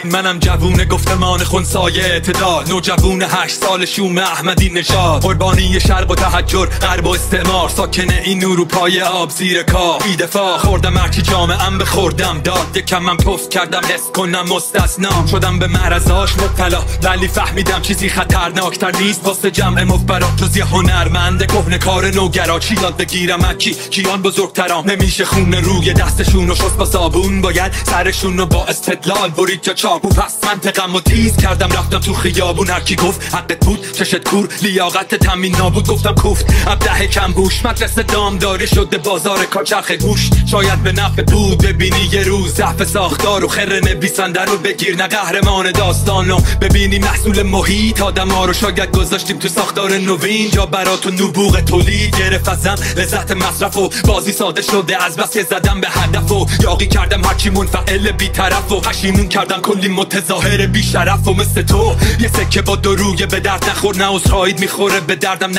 منم جوون گفتمان خونسای اعتدال، نوجوون 8 سال شوم احمدی نژاد، قربانی شرق و تحجر غرب و استعمار، ساکن این اروپای آب زیر کاه، بی دفاع خوردم هرچی جامعه‌ام به خوردم داد، یکمم پست کردم حس کنم مستثنا، شدم به معرضاش مبتلا ولی فهمیدم چیزی خطرناکتر نیست واسه جمع مفبرات جز یه هنرمند کهنه کار نوگرا. چی یاد بگیرم از کیان بزرگترام، نمیشه خون روی دستشون و شست با صابون، باید سرشون رو با استدلال برید یا چاقو. پس منطقم رو تیز کردم رفتم تو خیابون، هرکی گفت حقت بود چشت کور لیاقت تامین نابود، گفتم کوفت ابله کم بوش، مدرسه دامداری شده بازار کاچرخ گوش. شاید به نفع بود ببینی یه روز ضعف ساختار و خر نویسنده رو بگیر نه قهرمان داستانو، ببینی محصول محیط آدما رو شاید گذاشتیم تو ساختار نوین، جا براتو نبوغ تولید گرفت ازم لذت مصرف و بازی ساده شده از بس که زدم به هدف و یاقی کردم هرچی منفعل بی‌طرف و پشیمون کردم کلی متظاهر بی‌شرف و مثل تو یه سکه با 2 رویه به درد نخور، نه عذرخواهیت میخوره به دردم.